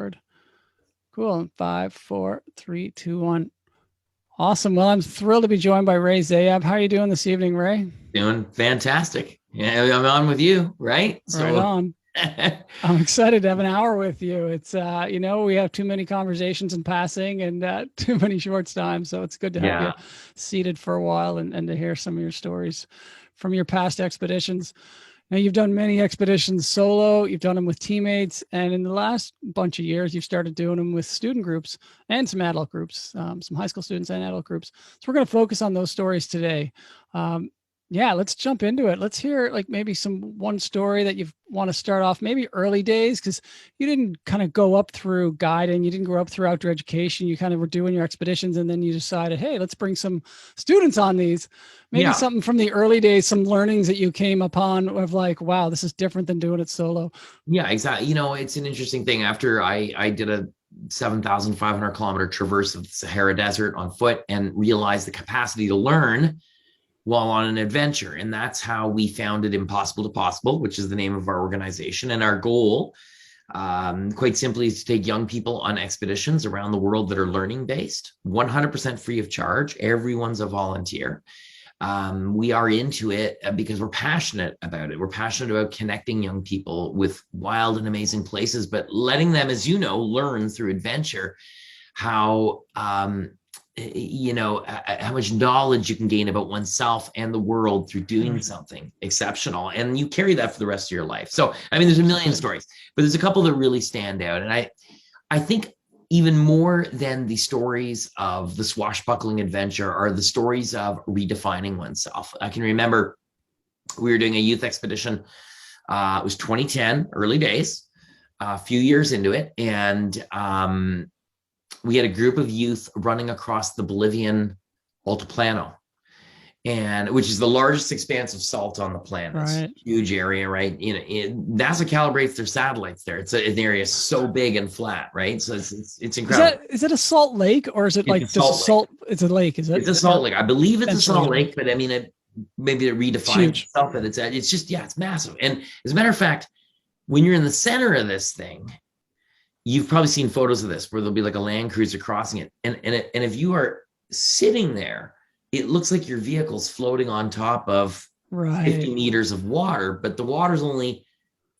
record. Cool. 5, 4, 3, 2, 1. Awesome. Well, I'm thrilled to be joined by Ray Zahab. How are you doing this evening, Ray? Doing fantastic. Yeah, I'm on with you, right? Right on. I'm excited to have an hour with you. It's, we have too many conversations in passing and too many short times. So it's good to have you seated for a while and to hear some of your stories from your past expeditions. Now, you've done many expeditions solo, you've done them with teammates, and in the last bunch of years, you've started doing them with student groups and some adult groups, some high school students and adult groups. So we're going to focus on those stories today. Let's jump into it. Let's hear like maybe one story that you want to start off, maybe early days, because you didn't kind of go up through guiding. You didn't grow up through outdoor education. You kind of were doing your expeditions and then you decided, hey, let's bring some students on these. Maybe something from the early days, some learnings that you came upon of like, wow, this is different than doing it solo. Yeah, exactly. It's an interesting thing. After I did a 7,500 kilometer traverse of the Sahara Desert on foot and realized the capacity to learn while on an adventure. And that's how we founded Impossible2Possible, which is the name of our organization. And our goal, quite simply, is to take young people on expeditions around the world that are learning based, 100% free of charge. Everyone's a volunteer. We are into it because we're passionate about it. We're passionate about connecting young people with wild and amazing places, but letting them, as you know, learn through adventure how much knowledge you can gain about oneself and the world through doing something exceptional. And you carry that for the rest of your life. So, there's a million stories, but there's a couple that really stand out. And I think even more than the stories of the swashbuckling adventure are the stories of redefining oneself. I can remember we were doing a youth expedition. It was 2010, early days, a few years into it. And we had a group of youth running across the Bolivian Altiplano, which is the largest expanse of salt on the planet. Right. It's a huge area, right? NASA calibrates their satellites there. It's an area so big and flat, right? So it's incredible. Is it a salt lake or is it like just a salt? It's a lake, is it? It's a salt lake. I believe it's a salt lake, but maybe it redefines itself. But it's just, it's massive. And as a matter of fact, when you're in the center of this thing, you've probably seen photos of this where there'll be like a Land Cruiser crossing it. And if you are sitting there, it looks like your vehicle's floating on top of 50 meters of water, but the water's only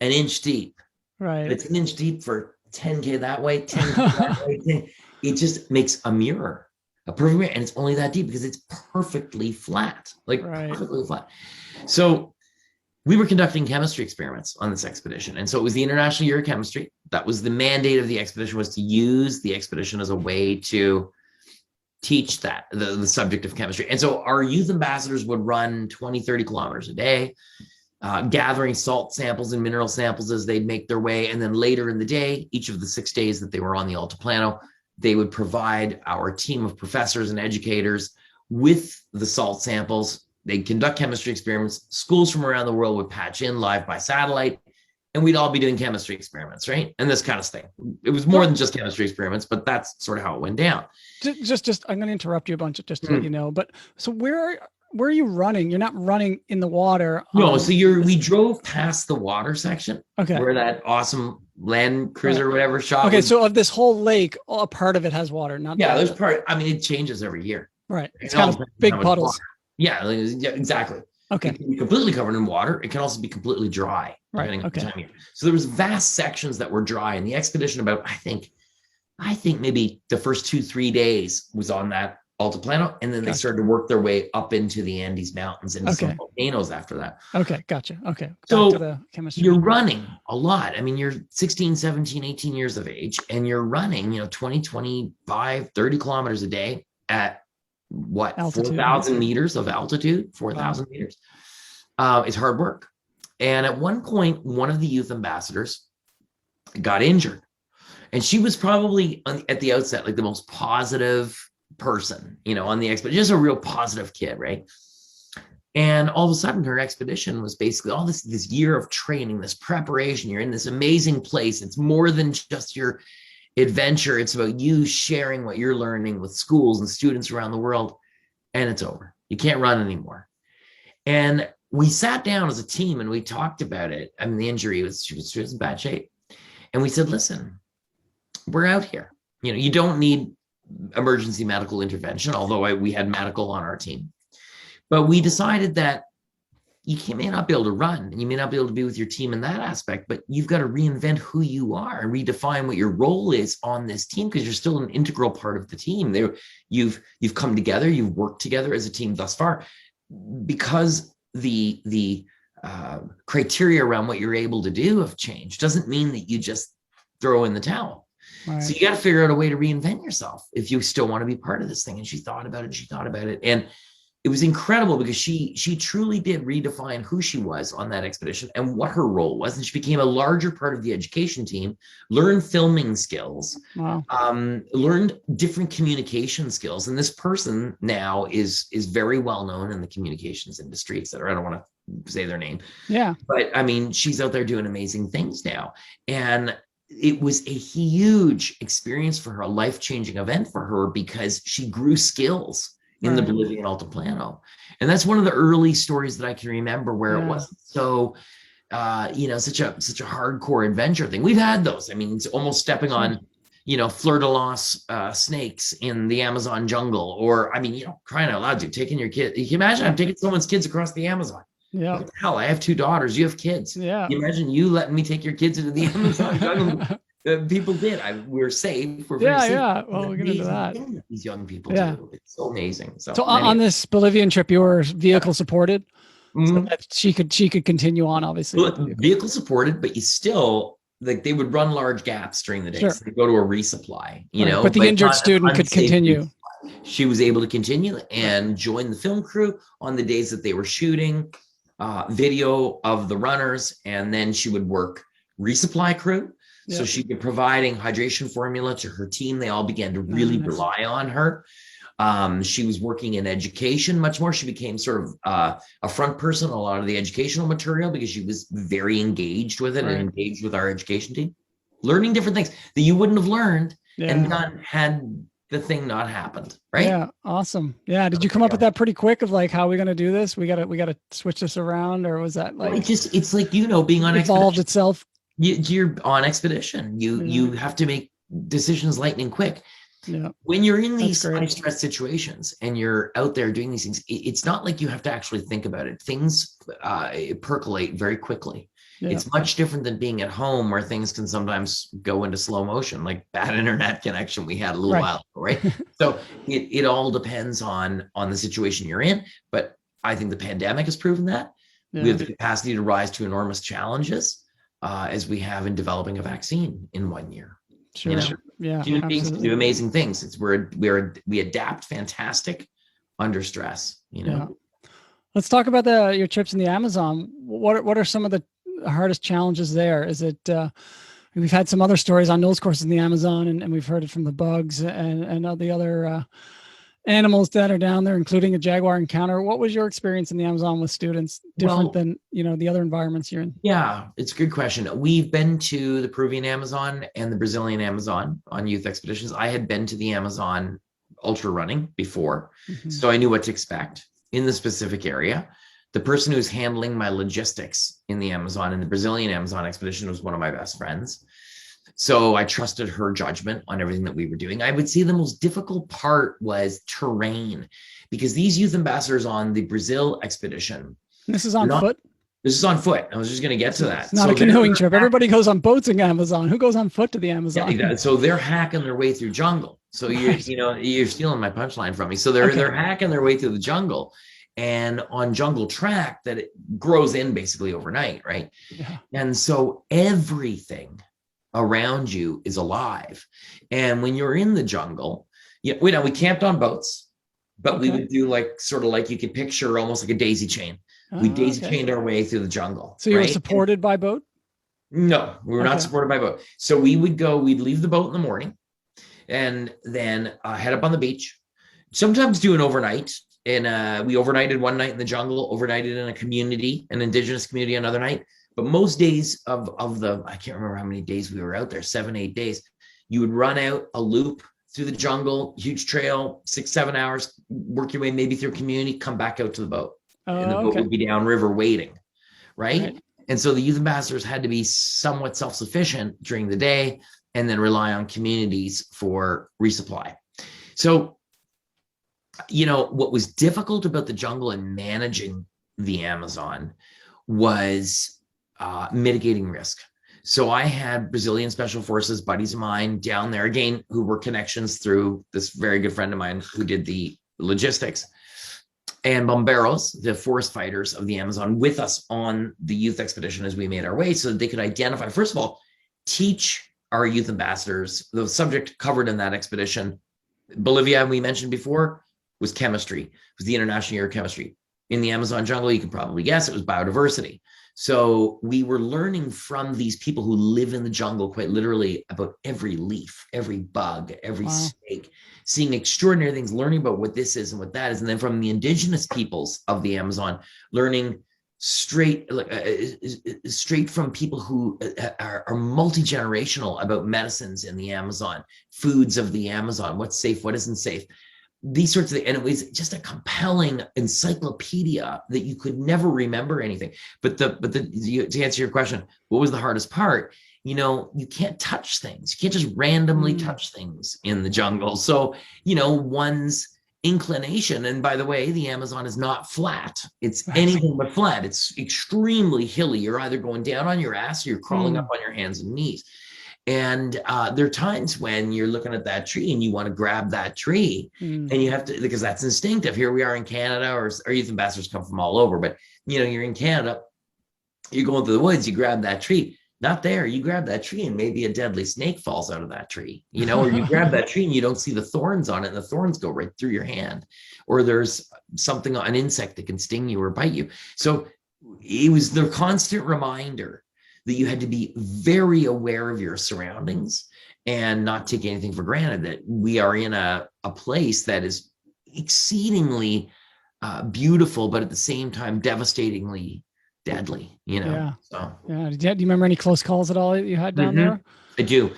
an inch deep. Right. It's an inch deep for 10K that way, 10K that way. It just makes a mirror, a perfect mirror. And it's only that deep because it's perfectly flat, perfectly flat. So we were conducting chemistry experiments on this expedition. And so it was the International Year of Chemistry. That was the mandate of the expedition, was to use the expedition as a way to teach that, the subject of chemistry. And so our youth ambassadors would run 20, 30 kilometers a day, gathering salt samples and mineral samples as they'd make their way. And then later in the day, each of the 6 days that they were on the Altiplano, they would provide our team of professors and educators with the salt samples. They'd conduct chemistry experiments. Schools from around the world would patch in live by satellite, and we'd all be doing chemistry experiments, right? And this kind of thing. It was more than just chemistry experiments, but that's sort of how it went down. Just I'm going to interrupt you a bunch just to let you know. But so where are you running? You're not running in the water. No, so we drove past the water section. Okay. Where that awesome Land Cruiser or whatever shot. Okay, so of this whole lake, a part of it has water, not there's part. It changes every year. Right. It's kind of big puddles. Yeah, exactly. Okay. It can be completely covered in water. It can also be completely dry, depending on the time of year. So there was vast sections that were dry, and the expedition about, I think maybe the first 2-3 days was on that Altiplano, and then they started to work their way up into the Andes Mountains and some volcanoes after that. Okay, gotcha. Okay. So you're running a lot. you're 16, 17, 18 years of age, and you're running, 20, 25, 30 kilometers a day at what, 4,000 meters of altitude, 4,000 meters. It's hard work. And at one point, one of the youth ambassadors got injured. And she was probably at the outset, like the most positive person, on the expedition, just a real positive kid, right? And all of a sudden her expedition was basically all this year of training, this preparation. You're in this amazing place. It's more than just your adventure. It's about you sharing what you're learning with schools and students around the world, and it's over. You can't run anymore. And we sat down as a team and we talked about it. The injury was, she was in bad shape. And we said, listen, we're out here. You don't need emergency medical intervention, although we had medical on our team. But we decided that you may not be able to run, and you may not be able to be with your team in that aspect, but you've got to reinvent who you are and redefine what your role is on this team, because you're still an integral part of the team. You've come together, you've worked together as a team thus far, because the criteria around what you're able to do have changed. Doesn't mean that you just throw in the towel. Right. So you got to figure out a way to reinvent yourself if you still want to be part of this thing. And she thought about it. And it was incredible, because she truly did redefine who she was on that expedition and what her role was. And she became a larger part of the education team, learned filming skills, wow. Learned different communication skills. And this person now is very well known in the communications industry, et cetera. I don't want to say their name. Yeah. But I mean, she's out there doing amazing things now. And it was a huge experience for her, a life-changing event for her, because she grew skills in the Bolivian Altiplano. And that's one of the early stories that I can remember where it wasn't so, such a hardcore adventure thing. We've had those. I mean, it's almost stepping on, fleur-de-lis snakes in the Amazon jungle, or, I mean, crying out loud, dude, taking your kid. You can imagine I'm taking someone's kids across the Amazon. Yeah. What the hell? I have 2 daughters. You have kids. Yeah. You imagine you letting me take your kids into the Amazon jungle. People did. We're safe. We're very safe. Yeah. Well, we're gonna do that. These young people do. It's so amazing. So on this Bolivian trip, you were vehicle supported. So that she could continue on, obviously. Well, vehicle supported, but you still, like, they would run large gaps during the day. Sure. So they go to a resupply, But the injured student could continue. She was able to continue and join the film crew on the days that they were shooting video of the runners, and then she would work resupply crew. Yep. So she'd be providing hydration formula to her team. They all began to really rely on her. She was working in education much more. She became sort of a front person on a lot of the educational material, because she was very engaged with it and engaged with our education team, learning different things that you wouldn't have learned and done had the thing not happened. Right. Yeah. Awesome. Yeah. Did you come up with that pretty quick of like, how are we going to do this? We got to switch this around, or was that like, well, it's like, being on evolved itself. You're on expedition. You have to make decisions lightning quick. Yeah. When you're in these high stress situations and you're out there doing these things, it's not like you have to actually think about it. Things percolate very quickly. Yeah. It's much different than being at home, where things can sometimes go into slow motion, like bad internet connection we had a little while ago, right? So it all depends on the situation you're in. But I think the pandemic has proven that. We have the capacity to rise to enormous challenges, as we have in developing a vaccine in 1 year. Sure. Yeah. Human beings can do amazing things. We adapt fantastic under stress. Yeah. Let's talk about your trips in the Amazon. What are some of the hardest challenges there? Is it we've had some other stories on nose courses in the Amazon, and we've heard it from the bugs and all the other animals that are down there, including a jaguar encounter. What was your experience in the Amazon with students different than, the other environments you're in? Yeah, it's a good question. We've been to the Peruvian Amazon and the Brazilian Amazon on youth expeditions. I had been to the Amazon ultra running before, so I knew what to expect in the specific area. The person who's handling my logistics in the Amazon and the Brazilian Amazon expedition was one of my best friends. So I trusted her judgment on everything that we were doing. I would say the most difficult part was terrain, because these youth ambassadors on the Brazil expedition. This is on foot? This is on foot. I was just going to get to that. It's not a canoeing trip. Everybody goes on boats in Amazon. Who goes on foot to the Amazon? Yeah, exactly. So they're hacking their way through jungle. So you're stealing my punchline from me. So they're hacking their way through the jungle, and on jungle track that it grows in basically overnight, right? Yeah. And so everything around you is alive. And when you're in the jungle, we camped on boats, but we would do sort of like you could picture almost like a daisy chain. We daisy chained our way through the jungle. So you were supported by boat? No, we were not supported by boat. So we'd leave the boat in the morning and then head up on the beach, sometimes do an overnight. And we overnighted one night in the jungle, overnighted in a community, an indigenous community another night. But most days of I can't remember how many days we were out there, 7, 8 days, you would run out a loop through the jungle, huge trail, 6, 7 hours, work your way maybe through a community, come back out to the boat. And the boat would be downriver waiting, right? And so the youth ambassadors had to be somewhat self-sufficient during the day, and then rely on communities for resupply. So, what was difficult about the jungle and managing the Amazon was mitigating risk. So I had Brazilian Special Forces buddies of mine down there, again, who were connections through this very good friend of mine who did the logistics, and bomberos, the forest fighters of the Amazon, with us on the youth expedition as we made our way, so that they could identify, first of all, teach our youth ambassadors the subject covered in that expedition. Bolivia, we mentioned before, was chemistry. It was the International Year of Chemistry. In the Amazon jungle, you can probably guess it was biodiversity. So we were learning from these people who live in the jungle quite literally about every leaf, every bug, every snake, seeing extraordinary things, learning about what this is and what that is. And then from the indigenous peoples of the Amazon, learning straight from people who are multi-generational about medicines in the Amazon, foods of the Amazon, what's safe, what isn't safe. These sorts of things. And it was just a compelling encyclopedia that you could never remember anything. But to answer your question, what was the hardest part? You can't touch things. You can't just randomly touch things in the jungle. So, one's inclination, and by the way, the Amazon is not flat. It's anything but flat. It's extremely hilly. You're either going down on your ass or you're crawling up on your hands and knees. And there are times when you're looking at that tree and you want to grab that tree and you have to, because that's instinctive. Here we are in Canada, or our youth ambassadors come from all over, but you're in Canada, you're going through the woods, you grab that tree. Not there. You grab that tree and maybe a deadly snake falls out of that tree, or you grab that tree and you don't see the thorns on it and the thorns go right through your hand, or there's something, an insect that can sting you or bite you. So it was the constant reminder that you had to be very aware of your surroundings and not take anything for granted, that we are in a place that is exceedingly beautiful, but at the same time, devastatingly deadly, Yeah. So, yeah. Do you remember any close calls at all that you had down there? I do.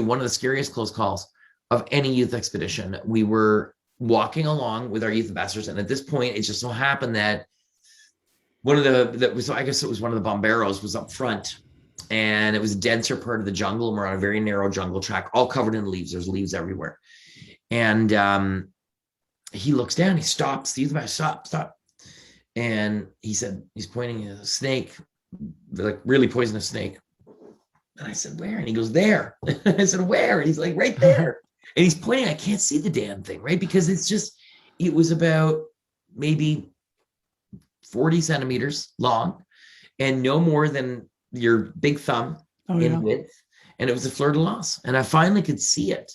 One of the scariest close calls of any youth expedition. We were walking along with our youth ambassadors, and at this point, it just so happened that I guess it was one of the bomberos was up front, and it was a denser part of the jungle, and we're on a very narrow jungle track, all covered in leaves. There's leaves everywhere. And he looks down, he stops, the youth ambassador, stop. And he said, he's pointing at a snake, like really poisonous snake. And I said, where? And he goes, there. I said, where? And he's like, right there. And he's pointing, I can't see the damn thing, right? Because it was about maybe 40 centimeters long and no more than your big thumb in width. And it was a fleur-de-lis. And I finally could see it.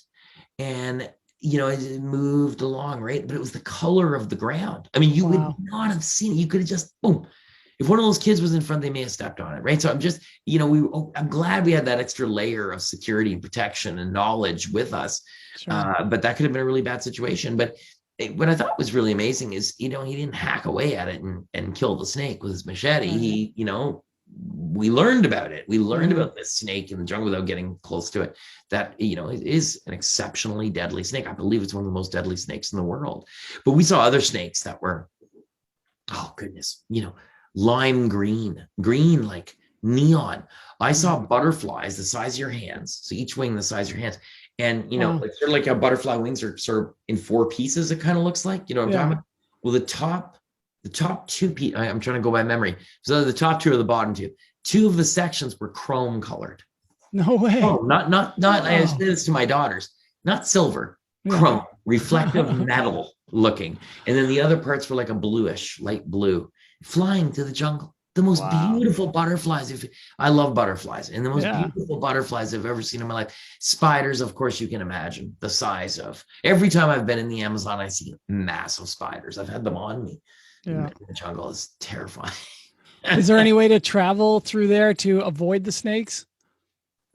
And it moved along, right? But it was the color of the ground. I mean, you would not have seen it. You could have just, boom. If one of those kids was in front, they may have stepped on it, right? So I'm just, I'm glad we had that extra layer of security and protection and knowledge with us. Sure. But that could have been a really bad situation. But what I thought was really amazing is, he didn't hack away at it and kill the snake with his machete. He, we learned about it. We learned about this snake in the jungle without getting close to it. That, it is an exceptionally deadly snake. I believe it's one of the most deadly snakes in the world. But we saw other snakes that were, oh goodness, lime green like neon. I saw butterflies the size of your hands. So each wing the size of your hands. And, like sort of like how butterfly wings are sort of in 4 pieces, it kind of looks like, what I'm talking about? Well, the top 2 pieces, I'm trying to go by memory. So the top 2 or the bottom 2. 2 of the sections were chrome colored. No way. Oh, not. I said this to my daughters. Not silver, chrome, reflective metal looking. And then the other parts were like a bluish, light blue, flying through the jungle. The most beautiful butterflies. I love butterflies, and the most beautiful butterflies I've ever seen in my life. Spiders, of course, you can imagine the size of. Every time I've been in the Amazon, I see massive spiders. I've had them on me. Yeah. The jungle is terrifying. Is there any way to travel through there to avoid the snakes?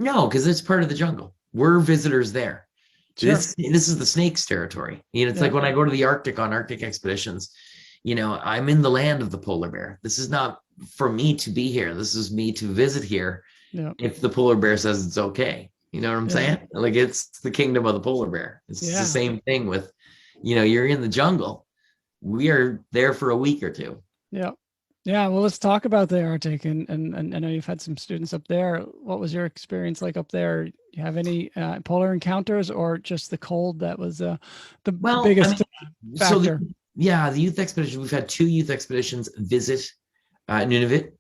No, because it's part of the jungle. We're visitors there. Sure. This is the snakes' territory. It's like when I go to the Arctic on Arctic expeditions, I'm in the land of the polar bear. This is not for me to be here. This is me to visit here. Yeah. If the polar bear says it's okay. You know what I'm saying? Like, it's the kingdom of the polar bear. It's the same thing with, you're in the jungle. We are there for a week or 2. Yeah. Yeah. Well, let's talk about the Arctic. And I know you've had some students up there. What was your experience like up there? you have any polar encounters, or just the cold that was the biggest factor? The youth expedition, we've had 2 youth expeditions visit Nunavut.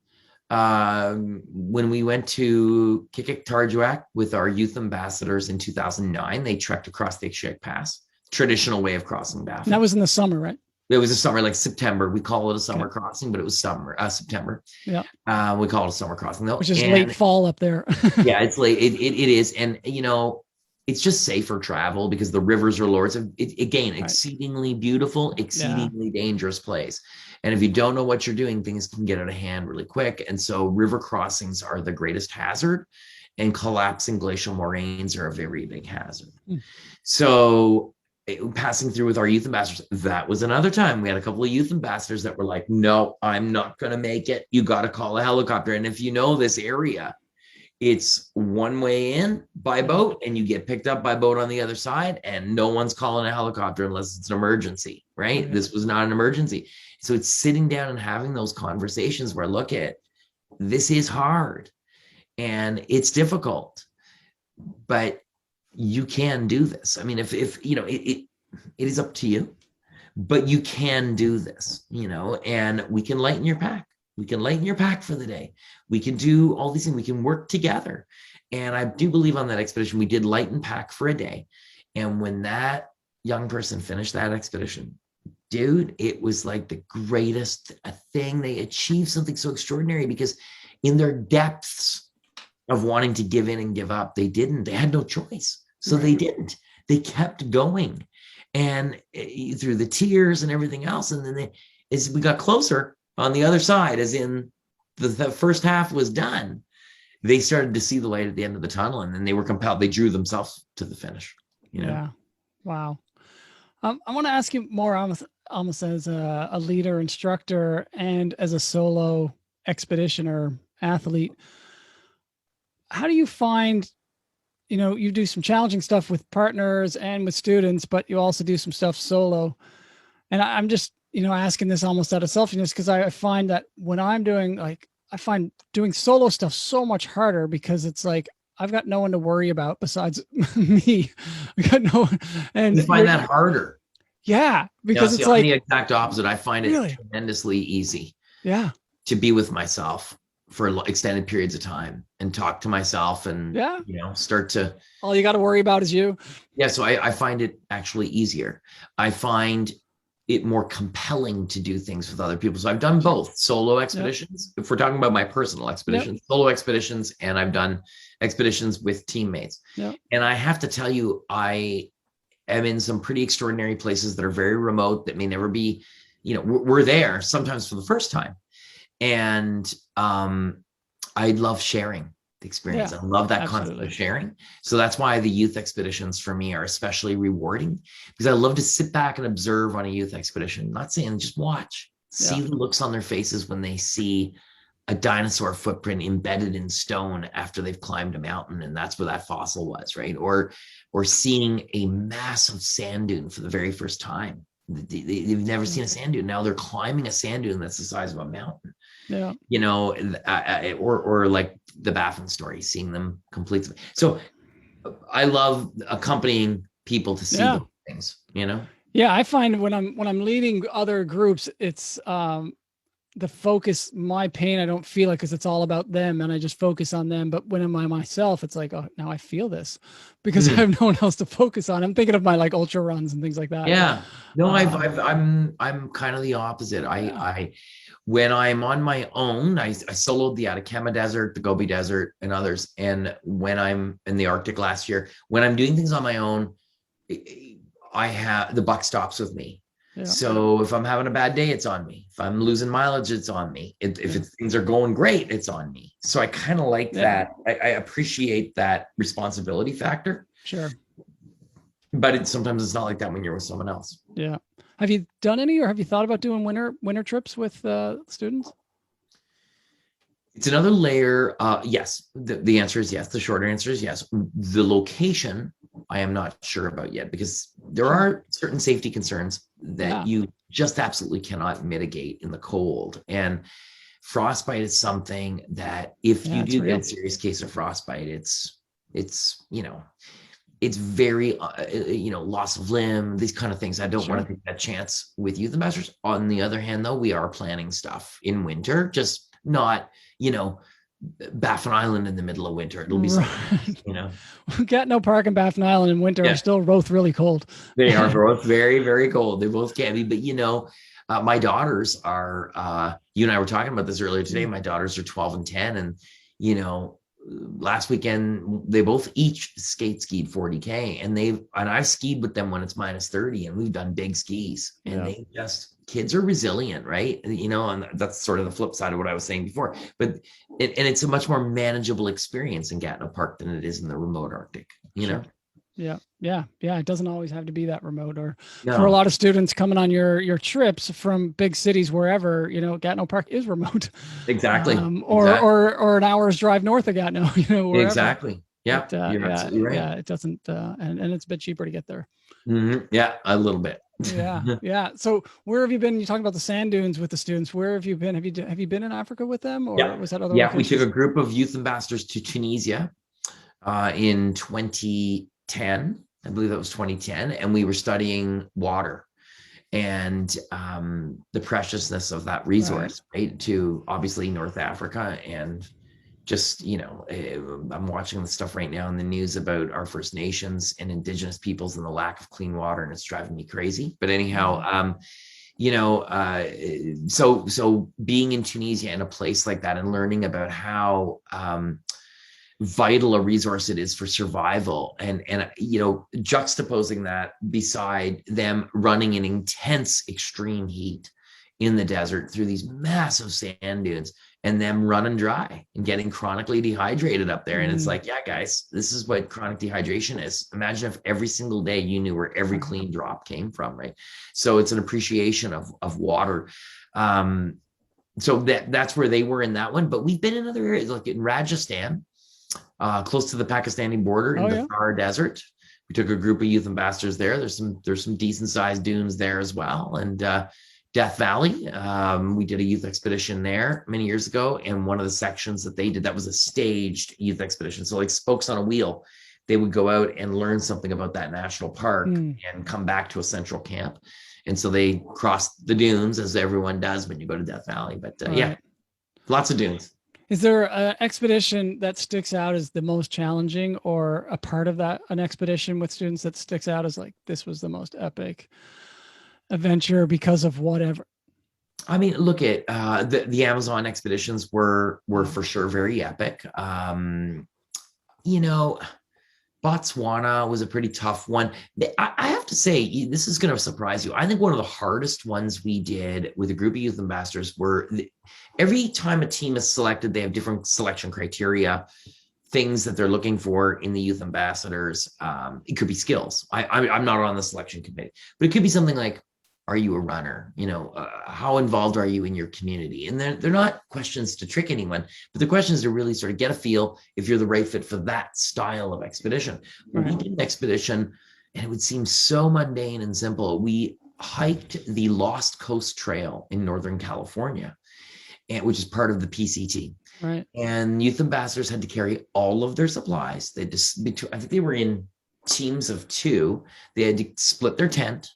When we went to Kikik-Tarjuak with our youth ambassadors in 2009, they trekked across the Ikshik Pass, traditional way of crossing Baffin. That was in the summer, right? It was a summer, like September. We call it a summer crossing, but it was September. Yeah. We call it a summer crossing, though. Which is late fall up there. Yeah, it's late. It is. And, it's just safer travel because the rivers are lower. It's exceedingly beautiful, exceedingly dangerous place. And if you don't know what you're doing, things can get out of hand really quick. And so river crossings are the greatest hazard, and collapsing glacial moraines are a very big hazard. So passing through with our youth ambassadors, that was another time. We had a couple of youth ambassadors that were like, no, I'm not going to make it. You got to call a helicopter. And if you know this area, it's one way in by boat, and you get picked up by boat on the other side, and no one's calling a helicopter unless it's an emergency, right? Mm-hmm. This was not an emergency. So it's sitting down and having those conversations where, look at, this is hard and it's difficult, but you can do this. I mean, if it is up to you, but you can do this, and we can lighten your pack. We can lighten your pack for the day. We can do all these things. We can work together. And I do believe on that expedition, we did lighten pack for a day. And when that young person finished that expedition, dude, it was like the greatest thing. They achieved something so extraordinary because in their depths of wanting to give in and give up, they didn't. They had no choice. So they didn't. They kept going. And through the tears and everything else. And then as we got closer on the other side, as in the first half was done, they started to see the light at the end of the tunnel, and then they were compelled. They drew themselves to the finish. Yeah. Wow. I want to ask you more almost as a leader, instructor, and as a solo expeditioner, athlete. How do you find, you do some challenging stuff with partners and with students, but you also do some stuff solo. And I'm just, asking this almost out of selfishness, because I find that when I'm doing doing solo stuff so much harder, because it's like, I've got no one to worry about besides me. I got no one. And you find that harder. Yeah. Because it's like the exact opposite. I find it tremendously easy. Yeah. To be with myself for extended periods of time and talk to myself and, start to. All you got to worry about is you. Yeah. So I find it actually easier. I find it more compelling to do things with other people. So I've done both solo expeditions. If we're talking about my personal expeditions, solo expeditions, and I've done expeditions with teammates. And I have to tell you, I am in some pretty extraordinary places that are very remote, that may never be, we're there sometimes for the first time. And I love sharing the experience. I love that concept of sharing. So that's why the youth expeditions for me are especially rewarding, because I love to sit back and observe on a youth expedition, not saying just watch, see the looks on their faces when they see a dinosaur footprint embedded in stone after they've climbed a mountain, and that's where that fossil was, right? Or seeing a massive sand dune for the very first time. They've never seen a sand dune. Now they're climbing a sand dune that's the size of a mountain. Yeah. Or like the Baffin story, seeing them complete. So I love accompanying people to see those things, Yeah. I find when I'm leading other groups, it's the focus, my pain, I don't feel it because it's all about them and I just focus on them. But when I'm by myself, it's like, oh, now I feel this because I have no one else to focus on. I'm thinking of my like ultra runs and things like that. Yeah. No, I'm kind of the opposite. When I'm on my own, I soloed the Atacama Desert, the Gobi Desert, and others. And when I'm in the Arctic last year, when I'm doing things on my own, the buck stops with me. Yeah. So if I'm having a bad day, it's on me. If I'm losing mileage, it's on me. If things are going great, it's on me. So I kind of like that. I appreciate that responsibility factor. Sure. But sometimes it's not like that when you're with someone else. Yeah. Have you done any, or have you thought about doing winter trips with students? It's another layer. Yes. The answer is yes. The shorter answer is yes. The location, I am not sure about yet, because there are certain safety concerns that you just absolutely cannot mitigate in the cold. And frostbite is something that if you do get a serious case of frostbite, it's it's, it's very, loss of limb, these kind of things. I don't want to take that chance with youth ambassadors. On the other hand, though, we are planning stuff in winter, just not, Baffin Island in the middle of winter. It'll be something, Gatineau Park and Baffin Island in winter are still both really cold. They are both very, very cold. They both can be, but my daughters are, you and I were talking about this earlier today. My daughters are 12 and 10. And, last weekend, they both each skied 40K, and I've skied with them when it's minus 30, and we've done big skis, and kids are resilient, right? And that's sort of the flip side of what I was saying before, but it's a much more manageable experience in Gatineau Park than it is in the remote Arctic, Yeah. It doesn't always have to be that remote, or for a lot of students coming on your trips from big cities, wherever, Gatineau Park is remote. Exactly. Or an hour's drive north of Gatineau, wherever. Exactly. Yeah. You're absolutely right. Yeah. It doesn't, and it's a bit cheaper to get there. Mm-hmm. Yeah. A little bit. Yeah. So where have you been? You talking about the sand dunes with the students. Where have you been? Have you been in Africa with them, or was that other? Yeah. We took a group of youth ambassadors to Tunisia, in 2010. I believe that was 2010. And we were studying water and the preciousness of that resource, right? To obviously North Africa. And just, I'm watching the stuff right now in the news about our First Nations and Indigenous peoples and the lack of clean water, and it's driving me crazy. But anyhow, so being in Tunisia in a place like that and learning about how vital a resource it is for survival, and juxtaposing that beside them running in intense extreme heat in the desert through these massive sand dunes, and them running dry and getting chronically dehydrated up there. And it's like, yeah, guys, this is what chronic dehydration is. Imagine if every single day you knew where every clean drop came from, right? So it's an appreciation of water. So that's where they were in that one. But we've been in other areas, like in Rajasthan, close to the Pakistani border in the Sahara Desert. We took a group of youth ambassadors there. There's some decent sized dunes there as well. And Death Valley, we did a youth expedition there many years ago. And one of the sections that they did, that was a staged youth expedition. So like spokes on a wheel, they would go out and learn something about that national park and come back to a central camp. And so they crossed the dunes, as everyone does when you go to Death Valley. But lots of dunes. Is there an expedition that sticks out as the most challenging, or a part of an expedition with students that sticks out as like, this was the most epic adventure because of whatever? I mean, look at the Amazon expeditions were for sure very epic. Botswana was a pretty tough one. I have to say, this is going to surprise you. I think one of the hardest ones we did with a group of youth ambassadors were every time a team is selected, they have different selection criteria, things that they're looking for in the youth ambassadors. It could be skills. I'm not on the selection committee, but it could be something like, are you a runner? How involved are you in your community? And they're not questions to trick anyone, but the questions to really sort of get a feel if you're the right fit for that style of expedition. Right. We did an expedition, and it would seem so mundane and simple. We hiked the Lost Coast Trail in Northern California, which is part of the PCT. Right. And youth ambassadors had to carry all of their supplies. I think they were in teams of 2. They had to split their tent.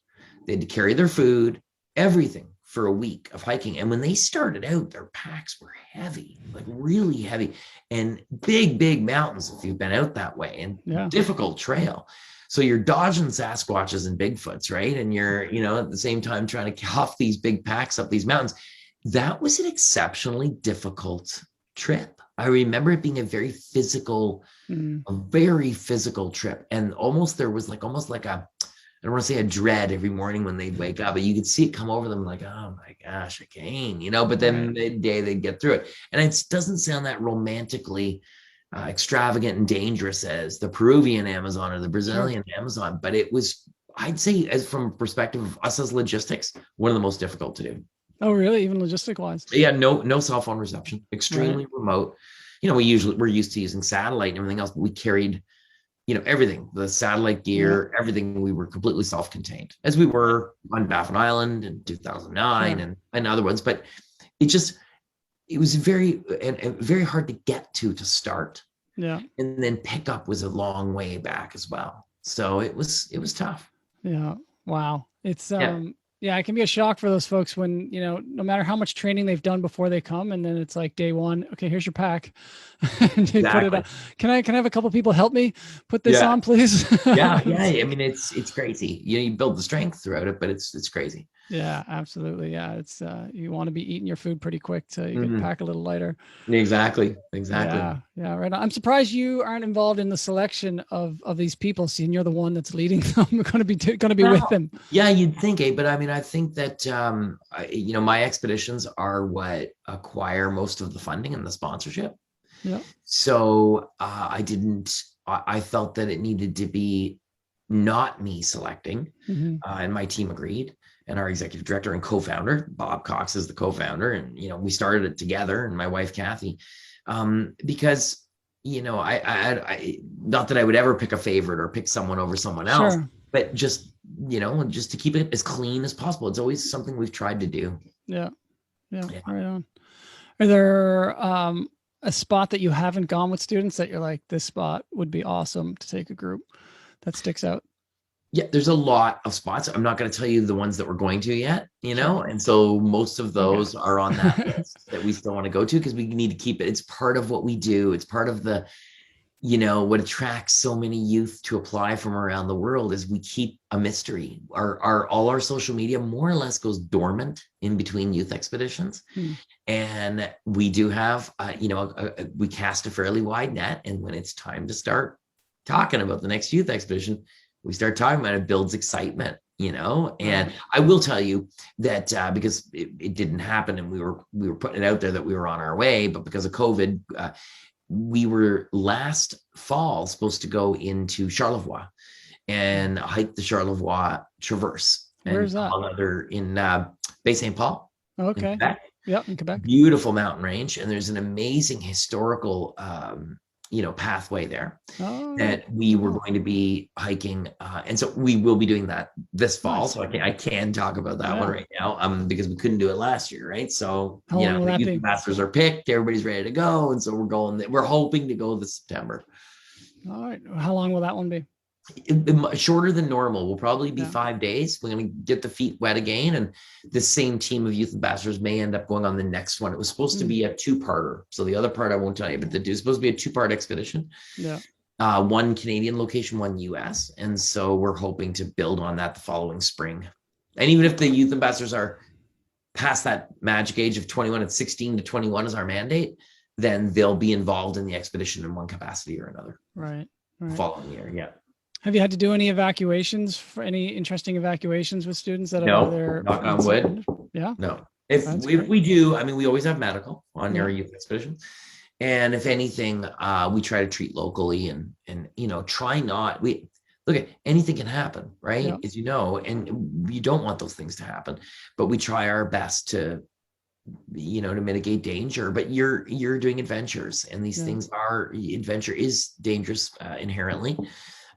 They had to carry their food, everything, for a week of hiking. And when they started out, their packs were heavy, like really heavy, and big mountains if you've been out that way, and difficult trail. So you're dodging Sasquatches and Bigfoots, right? And you're, at the same time trying to huff these big packs up these mountains. That was an exceptionally difficult trip. I remember it being a very physical trip. And there was almost like I don't want to say a dread every morning when they'd wake up, but you could see it come over them like, oh my gosh, again, but then midday they'd get through it. And it doesn't sound that romantically extravagant and dangerous as the Peruvian Amazon or the Brazilian Amazon, but it was, I'd say, as from a perspective of us as logistics, one of the most difficult to do. Oh, really? Even logistic wise? Yeah, no cell phone reception, extremely remote. We're used to using satellite and everything else, but we carried everything, the satellite gear, everything. We were completely self-contained, as we were on Baffin Island in 2009 and other ones. But it was very hard to get to start. Yeah. And then pickup was a long way back as well. So it was tough. Yeah. Wow. It's Yeah. yeah, it can be a shock for those folks when, no matter how much training they've done before they come, and then it's like day one, okay, here's your pack. And they put it on. Can I have a couple people help me put this on, please? Yeah. I mean, it's crazy. You build the strength throughout it, but it's crazy. Yeah, absolutely. Yeah. It's you want to be eating your food pretty quick so you can pack a little lighter. Exactly. Yeah. Right on. I'm surprised you aren't involved in the selection of these people, seeing you're the one that's leading them, going to be with them. Yeah, you'd think, but I mean, I think that my expeditions are what acquire most of the funding and the sponsorship. Yeah. So I felt that it needed to be not me selecting, and my team agreed. And our executive director and co-founder, Bob Cox, is the co-founder. And, we started it together, and my wife, Kathy, because, I not that I would ever pick a favorite or pick someone over someone else, but just to keep it as clean as possible. It's always something we've tried to do. Yeah. Right on. Are there a spot that you haven't gone with students that you're like, this spot would be awesome to take a group that sticks out? Yeah, there's a lot of spots. I'm not going to tell you the ones that we're going to yet, and so most of those are on that list that we still want to go to, because we need to keep it. It's part of what we do. It's part of the, what attracts so many youth to apply from around the world is we keep a mystery. All our social media more or less goes dormant in between youth expeditions. And we do have, we cast a fairly wide net. And when it's time to start talking about the next youth expedition, we start talking about it, builds excitement, and I will tell you that because it didn't happen and we were putting it out there that we were on our way, but because of COVID, we were last fall supposed to go into Charlevoix and hike the Charlevoix Traverse. Where's that? In Bay St. Paul. Okay. In Quebec. Beautiful mountain range. And there's an amazing historical pathway there that we were going to be hiking. And so we will be doing that this fall. So I can talk about that one right now because we couldn't do it last year, right? So, the youth ambassadors are picked, everybody's ready to go. And so we're hoping to go this September. All right. How long will that one be? Shorter than normal. Will probably be 5 days. We're going to get the feet wet again, and the same team of youth ambassadors may end up going on the next one. It was supposed to be a two-parter, so the other part I won't tell you, but it's supposed to be a two-part expedition. One Canadian location, one US, and so we're hoping to build on that the following spring. And even if the youth ambassadors are past that magic age of 21, and 16 to 21 is our mandate, then they'll be involved in the expedition in one capacity or another. Right. Following year, Have you had to do any evacuations, for any interesting evacuations with students that are there? Knock on wood. Yeah. No. If we do, I mean, we always have medical on our youth expedition. And if anything, we try to treat locally and try not, look at anything can happen, right? As you know, and you don't want those things to happen, but we try our best to mitigate danger. But you're doing adventures, and these things adventure is dangerous inherently.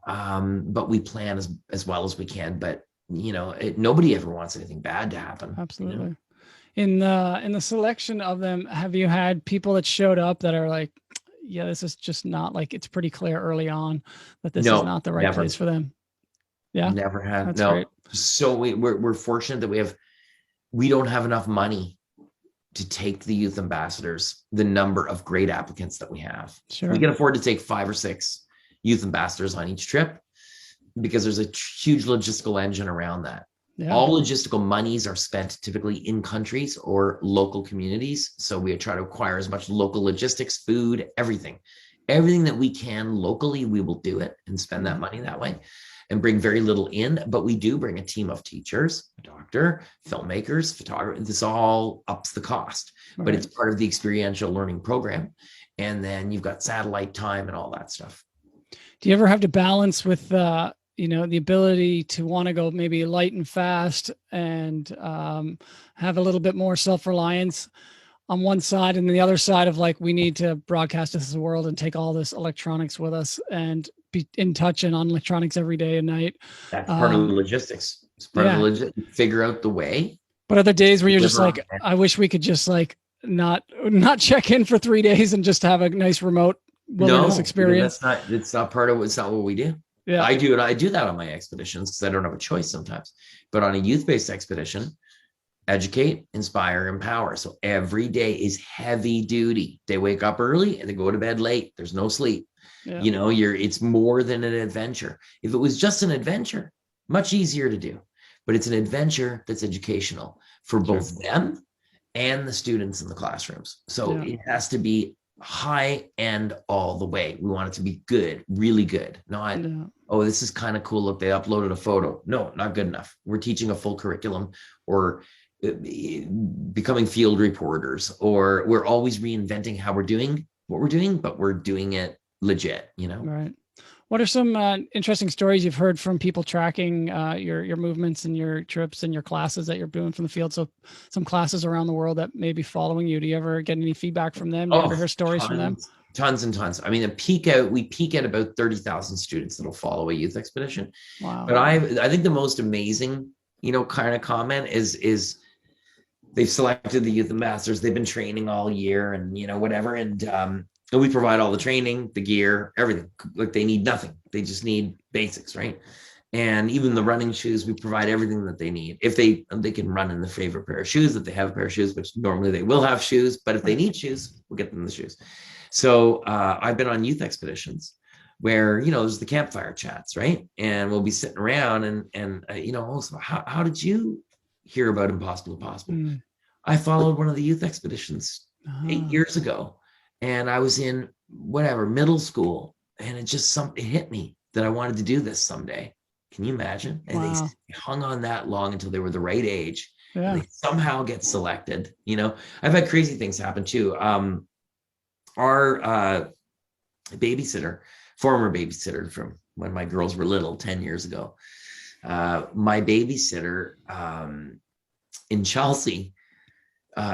But we plan as well as we can, but nobody ever wants anything bad to happen. Absolutely. In the selection of them, have you had people that showed up that are like, yeah, this is just not, like, it's pretty clear early on that this is not the right place for them? Yeah. Never had. That's great. So we're fortunate that we don't have enough money to take the youth ambassadors, the number of great applicants that we have. Sure. We can afford to take 5 or 6 youth ambassadors on each trip because there's a huge logistical engine around that. All logistical monies are spent typically in countries or local communities. So we try to acquire as much local logistics, food, everything that we can locally, we will do it and spend that money that way and bring very little in. But we do bring a team of teachers, a doctor, filmmakers, photographers. This all ups the cost, but it's part of the experiential learning program. And then you've got satellite time and all that stuff. Do you ever have to balance with, the ability to want to go maybe light and fast and have a little bit more self-reliance on one side, and then the other side of, like, we need to broadcast this to the world and take all this electronics with us and be in touch and on electronics every day and night? That's part of the logistics. It's part of the logistics. Figure out the way. But other days where you're just like, I wish we could just, like, not check in for 3 days and just have a nice remote wilderness experience? It's not part of it's not what we do. Yeah. I do that on my expeditions because I don't have a choice sometimes. But on a youth-based expedition, educate, inspire, empower. So every day is heavy duty. They wake up early and they go to bed late. There's no sleep. Yeah. It's more than an adventure. If it was just an adventure, much easier to do, but it's an adventure that's educational for both them and the students in the classrooms. So it has to be high end all the way. We want it to be good, really good. Not, oh, this is kind of cool. Look, they uploaded a photo. No, not good enough. We're teaching a full curriculum, or becoming field reporters, or we're always reinventing how we're doing what we're doing, but we're doing it legit, Right. What are some interesting stories you've heard from people tracking your movements and your trips and your classes that you're doing from the field? So some classes around the world that may be following you. Do you ever get any feedback from them? Do you ever hear stories from them? Tons and tons. I mean, we peak at about 30,000 students that'll follow a youth expedition. Wow. But I think the most amazing, kind of comment is they've selected the youth ambassadors. They've been training all year and, whatever. And we provide all the training, the gear, everything. Like, they need nothing. They just need basics, right? And even the running shoes, we provide everything that they need. If they can run in their favorite pair of shoes, if they have a pair of shoes, which normally they will have shoes, but if they need shoes, we'll get them the shoes. So I've been on youth expeditions where, there's the campfire chats, right? And we'll be sitting around and also, how did you hear about Impossible to Possible? I followed one of the youth expeditions 8 years ago. And I was in middle school, and it hit me that I wanted to do this someday. Can you imagine? And they hung on that long until they were the right age. Yeah. And they somehow get selected. I've had crazy things happen too. Our babysitter, former babysitter from when my girls were little, 10 years ago, my babysitter in Chelsea.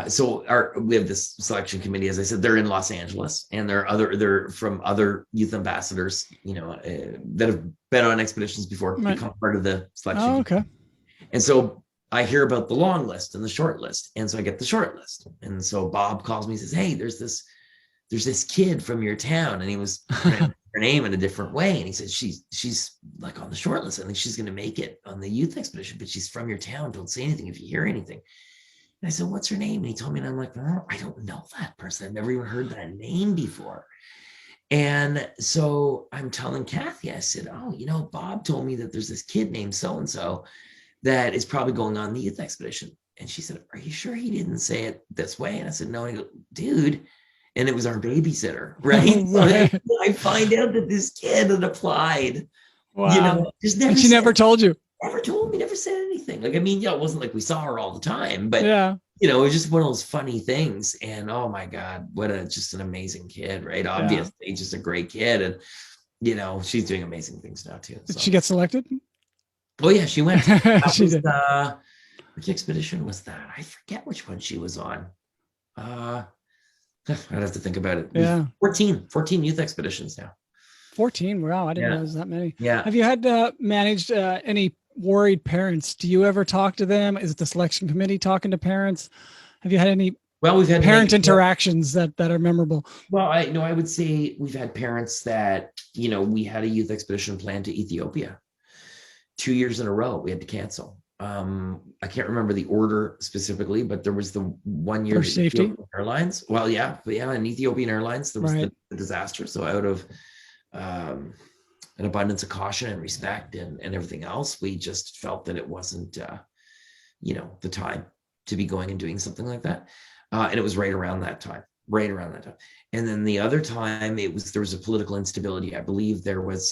So we have this selection committee, as I said, they're in Los Angeles, and they're from other youth ambassadors, that have been on expeditions before, become part of the selection. Oh, okay. And so I hear about the long list and the short list. And so I get the short list. And so Bob calls me and says, hey, there's this kid from your town. And he was her name in a different way. And he said, she's like on the short list. I think she's going to make it on the youth expedition, but she's from your town. Don't say anything if you hear anything. And I said, what's her name? And he told me, and I'm like, oh, I don't know that person. I've never even heard that name before. And so I'm telling Kathy, I said, oh, Bob told me that there's this kid named so-and-so that is probably going on the youth expedition. And she said, are you sure he didn't say it this way? And I said, no. And he goes, dude. And it was our babysitter, right? Right. So I find out that this kid had applied. Wow. And she never told you. Never told me, never said anything. Like, it wasn't like we saw her all the time, but it was just one of those funny things. And oh my God, just an amazing kid, right? Obviously, just a great kid. And, she's doing amazing things now too. So. Did she get selected? Oh yeah, she went. She did. Which expedition was that? I forget which one she was on. I'd have to think about it. Yeah. 14 youth expeditions now. 14. Wow. I didn't know there was that many. Yeah. Have you had managed any worried parents? Do you ever talk to them? Is it the selection committee talking to parents? Have you had any we've had parent interactions that are memorable? Well, I would say we've had parents that, we had a youth expedition planned to Ethiopia 2 years in a row. We had to cancel. I can't remember the order specifically, but there was the 1 year safety Airlines. Well, yeah, and Ethiopian Airlines, there was the disaster. So out of an abundance of caution and respect and everything else, we just felt that it wasn't, the time to be going and doing something like that. And it was right around that time. And then the other time there was a political instability. I believe there was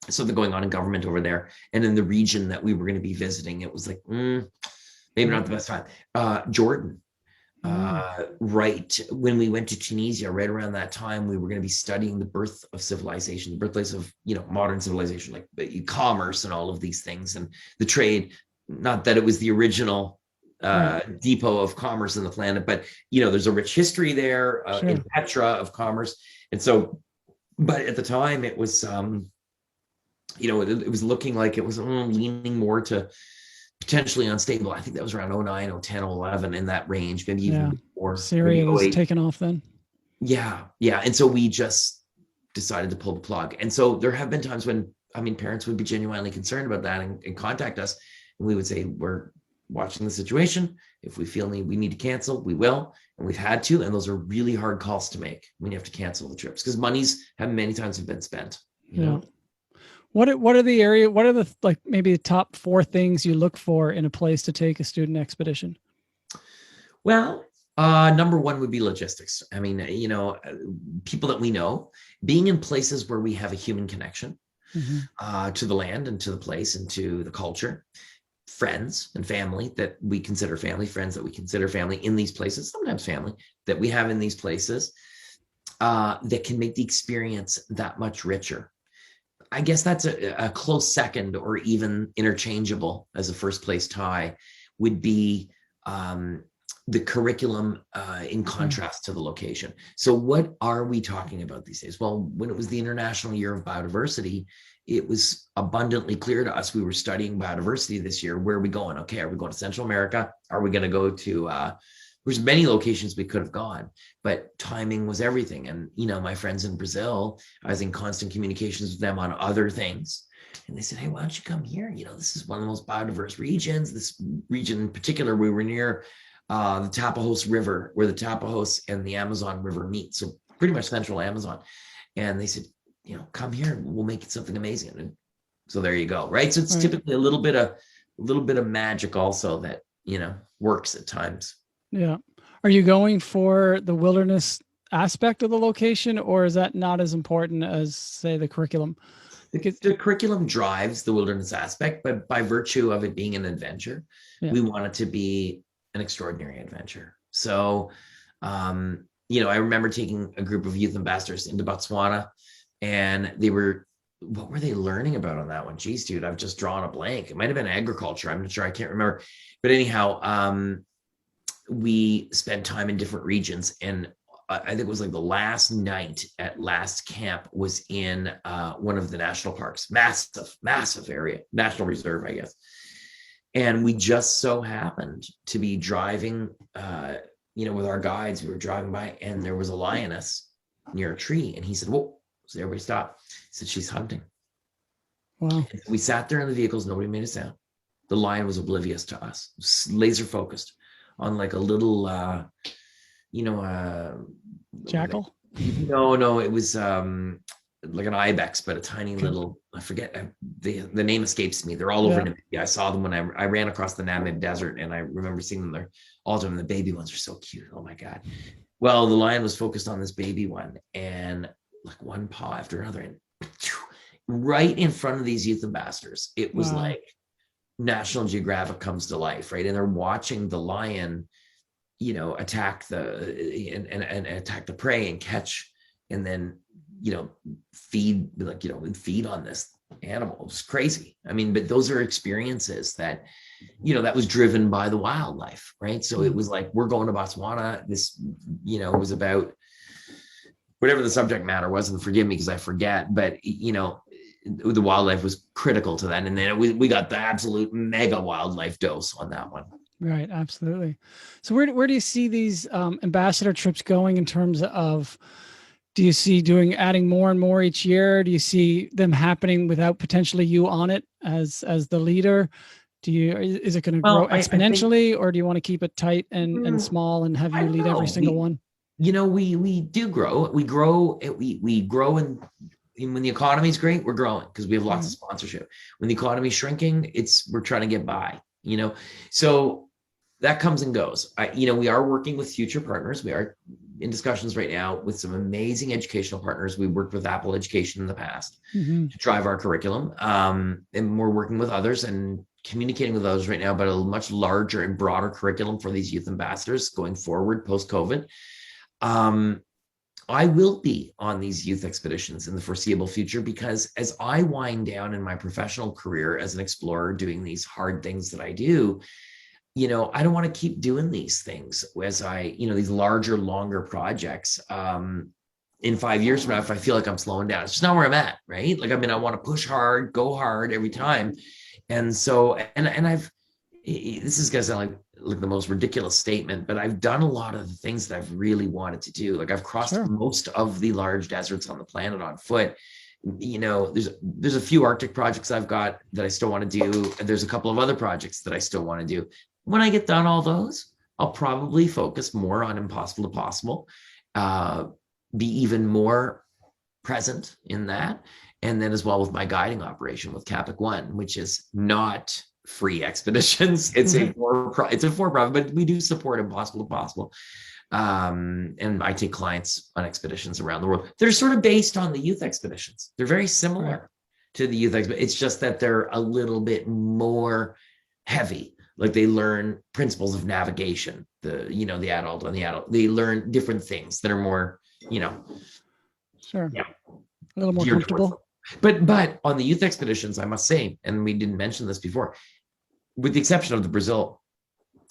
something going on in government over there. And in the region that we were going to be visiting, it was like, maybe not the best time. Jordan. Right when we went to Tunisia, right around that time, we were going to be studying the birth of civilization, the birthplace of modern civilization, like commerce and all of these things, and the trade. Not that it was the original depot of commerce in the planet, but there's a rich history there in Petra of commerce, and so. But at the time, it was it was looking like it was leaning more to potentially unstable. I think that was around 09, 010, 11 in that range, maybe even more. Syria was taken off then. Yeah. And so we just decided to pull the plug. And so there have been times when, parents would be genuinely concerned about that and contact us. And we would say, we're watching the situation. If we feel we need to cancel, we will. And we've had to. And those are really hard calls to make when you have to cancel the trips, because monies many times have been spent. You know? What are the maybe the top 4 things you look for in a place to take a student expedition? Well, number one would be logistics. People that we know, being in places where we have a human connection to the land and to the place and to the culture, friends and family that we consider family, friends that we consider family in these places, sometimes family that we have in these places, that can make the experience that much richer. I guess that's a close second, or even interchangeable as a first place tie, would be the curriculum in contrast to the location. So what are we talking about these days? Well, when it was the International Year of Biodiversity, it was abundantly clear to us we were studying biodiversity this year. Where are we going? Okay, are we going to Central America? Are we going to go to there's many locations we could have gone, but timing was everything. And my friends in Brazil, I was in constant communications with them on other things, and they said, hey, why don't you come here? This is one of the most biodiverse regions. This region in particular, we were near the Tapajos River, where the Tapajos and the Amazon River meet. So pretty much central Amazon. And they said, come here, we'll make it something amazing. And so there you go. Right. So it's typically a little bit of magic also that, works at times. Yeah. Are you going for the wilderness aspect of the location, or is that not as important as, say, the curriculum? The curriculum drives the wilderness aspect, but by virtue of it being an adventure, we want it to be an extraordinary adventure. So, I remember taking a group of youth ambassadors into Botswana, and what were they learning about on that one? Geez, dude, I've just drawn a blank. It might've been agriculture. I'm not sure. I can't remember. But anyhow, we spent time in different regions, and I think it was like the last night at last camp was in one of the national parks, massive area, national reserve, I guess. And we just so happened to be driving, with our guides. We were driving by, and there was a lioness near a tree. And he said, whoa. So everybody stopped. He said, she's hunting. Wow. We sat there in the vehicles. Nobody made a sound. The lion was oblivious to us, laser focused on like a little, jackal? No, it was like an ibex, but a tiny little, I forget, the name escapes me. They're all over Namibia. I saw them when I ran across the Atacama Desert, and I remember seeing them there all the time. The baby ones are so cute. Oh my God. Well, the lion was focused on this baby one, and like one paw after another, and right in front of these youth ambassadors, it was like National Geographic comes to life, right? And they're watching the lion, attack attack the prey and catch, and then feed on this animal. It was crazy. But those are experiences that that was driven by the wildlife, right? So it was like, we're going to Botswana. This it was about whatever the subject matter was, and forgive me because I forget, but the wildlife was critical to that. And then we got the absolute mega wildlife dose on that one. Right. Absolutely. So where do you see these ambassador trips going in terms of, do you see adding more and more each year? Do you see them happening without potentially you on it as the leader? Is it going to grow exponentially, or do you want to keep it tight and small and have you lead every single one? We do grow. We grow and when the economy's great, we're growing because we have lots of sponsorship. When the economy's shrinking, we're trying to get by, so that comes and goes. We are working with future partners. We are in discussions right now with some amazing educational partners. We worked with Apple Education in the past to drive our curriculum. And we're working with others and communicating with others right now about a much larger and broader curriculum for these youth ambassadors going forward post-COVID. I will be on these youth expeditions in the foreseeable future, because as I wind down in my professional career as an explorer doing these hard things that I do, I don't want to keep doing these things as these larger, longer projects. In 5 years from now, if I feel like I'm slowing down, it's just not where I'm at, right? I want to push hard, go hard every time. And so, and this is going to sound like the most ridiculous statement, but I've done a lot of the things that I've really wanted to do. Like I've crossed most of the large deserts on the planet on foot. You know, there's a few Arctic projects I've got that I still want to do. And there's a couple of other projects that I still want to do. When I get done all those, I'll probably focus more on Impossible to Possible, be even more present in that. And then as well with my guiding operation with Capic One, which is not free expeditions. It's a for-profit, but we do support Impossible to Possible. And I take clients on expeditions around the world. They're sort of based on the youth expeditions. They're very similar to the youth expeditions. It's just that they're a little bit more heavy. Like they learn principles of navigation, the adult on the adult. They learn different things that are more, a little more comfortable. But on the youth expeditions, I must say, and we didn't mention this before, with the exception of the Brazil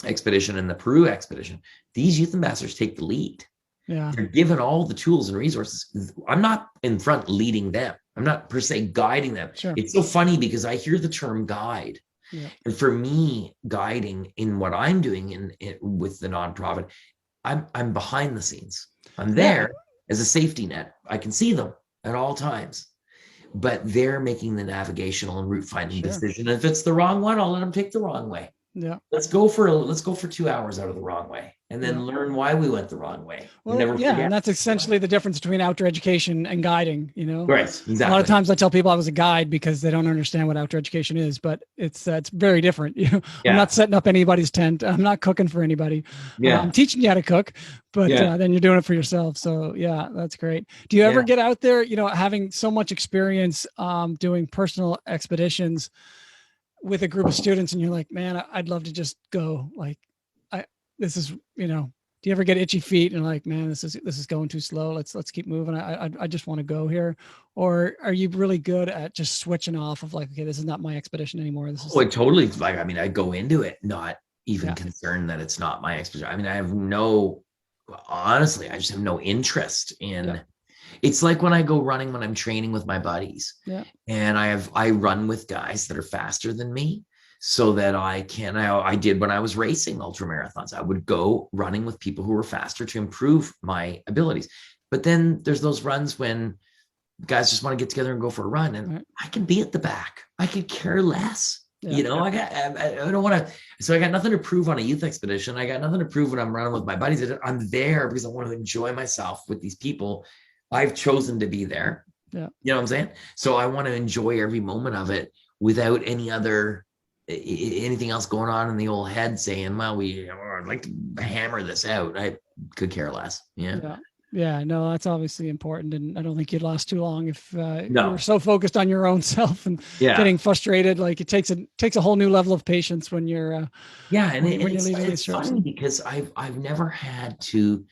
expedition and the Peru expedition, these youth ambassadors take the lead. Yeah. They're given all the tools and resources. I'm not in front leading them. I'm not per se guiding them. Sure. It's so funny because I hear the term guide. Yeah. And for me, guiding in what I'm doing with the nonprofit, I'm behind the scenes. I'm there as a safety net. I can see them at all times. But they're making the navigational and route finding decision. And if it's the wrong one, I'll let them take the wrong way. Yeah. Let's go for 2 hours out of the wrong way and then learn why we went the wrong way. Well, and that's essentially the difference between outdoor education and guiding, Right, exactly. A lot of times I tell people I was a guide because they don't understand what outdoor education is, but it's very different. I'm not setting up anybody's tent. I'm not cooking for anybody. I'm teaching you how to cook, but then you're doing it for yourself. So that's great. Do you ever get out there, having so much experience doing personal expeditions with a group of students, and you're like, man, I'd love to just go. Like, this is, do you ever get itchy feet and like, man, this is going too slow. Let's keep moving. I just want to go here. Or are you really good at just switching off of like, okay, this is not my expedition anymore. This is totally. Like, I go into it not even concerned that it's not my expedition. I mean, honestly, I just have no interest in. It's like when I go running, when I'm training with my buddies, and I run with guys that are faster than me, so that I did when I was racing ultra marathons. I would go running with people who were faster to improve my abilities. But then there's those runs when guys just want to get together and go for a run, and I can be at the back. I could care less. I don't want to. So I got nothing to prove on a youth expedition. I got nothing to prove when I'm running with my buddies. I'm there because I want to enjoy myself with these people. I've chosen to be there. Yeah. You know what I'm saying? So I want to enjoy every moment of it without anything else going on in the old head saying, well, I'd like to hammer this out. I could care less. Yeah, no, that's obviously important. And I don't think you'd last too long if you were so focused on your own self and getting frustrated. Like it takes a whole new level of patience when you're it's funny because I've never had to,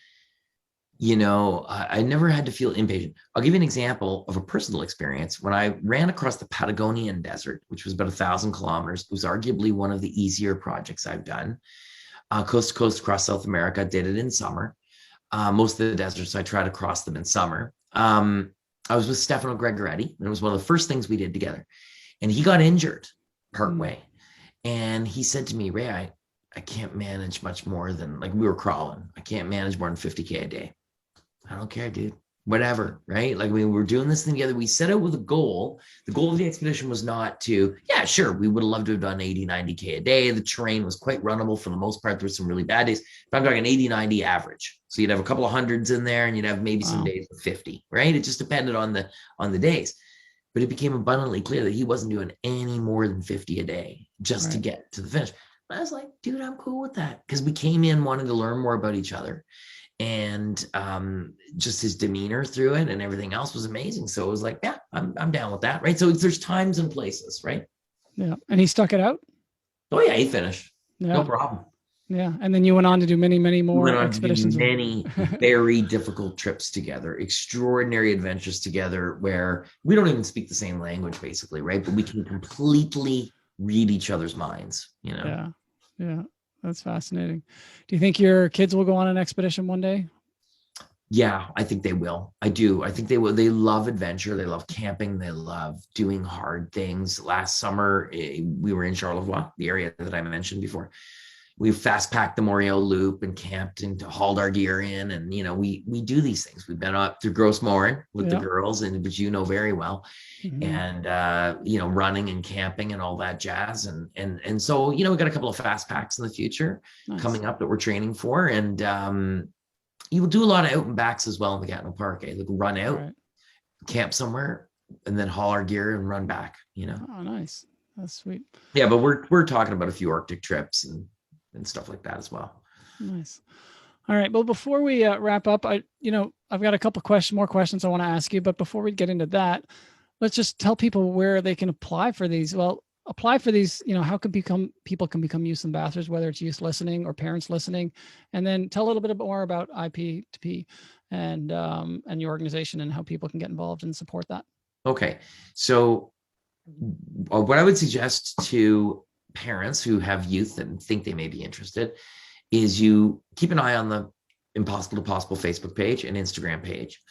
I never had to feel impatient. I'll give you an example of a personal experience. When I ran across the Patagonian desert, which was about 1,000 kilometers, it was arguably one of the easier projects I've done. Coast to coast across South America, did it in summer. Most of the deserts, I try to cross them in summer. I was with Stefano Gregoretti, and it was one of the first things we did together. And he got injured partway. And he said to me, Ray, I can't manage much more than, like, we were crawling. I can't manage more than 50K a day. I don't care, dude. Whatever, right? Like, we were doing this thing together. We set out with a goal. The goal of the expedition was not to, sure, we would have loved to have done 80, 90K a day. The terrain was quite runnable for the most part. There were some really bad days. But I'm talking 80, 90 average. So you'd have a couple of hundreds in there, and you'd have maybe some days with 50, right? It just depended on the days. But it became abundantly clear that he wasn't doing any more than 50 a day just to get to the finish. And I was like, dude, I'm cool with that. Because we came in wanting to learn more about each other. And just his demeanor through it and everything else was amazing. So it was like, I'm down with that, right? So there's times and places, right? Yeah. And he stuck it out? Oh, yeah, he finished. Yeah. No problem. Yeah. And then you went on to do many, many more expeditions. Many very difficult trips together, extraordinary adventures together where we don't even speak the same language, basically, right? But we can completely read each other's minds, Yeah. Yeah. That's fascinating. Do you think your kids will go on an expedition one day? Yeah, I think they will. I do. I think they will. They love adventure. They love camping. They love doing hard things. Last summer, we were in Charlevoix, the area that I mentioned before. we've fast packed the Morio Loop and camped and hauled our gear in. And, we do these things. We've been up to Gross Morin with the girls, and which very well. And, running and camping and all that jazz. And so, we got a couple of fast packs in the future coming up that we're training for. And you will do a lot of out and backs as well in the Gatineau Park. Like run out, camp somewhere, and then haul our gear and run back, Oh, nice. That's sweet. Yeah, but we're talking about a few Arctic trips and stuff like that as well. Nice. All right. Well, before we wrap up, I've got a couple more questions I want to ask you, but before we get into that, let's just tell people where they can apply for these. Well, apply for these, how people can become youth ambassadors, whether it's youth listening or parents listening, and then tell a little bit more about IP2P and your organization and how people can get involved and support that. Okay. So what I would suggest to parents who have youth and think they may be interested is you keep an eye on the Impossible2Possible Facebook page and Instagram page.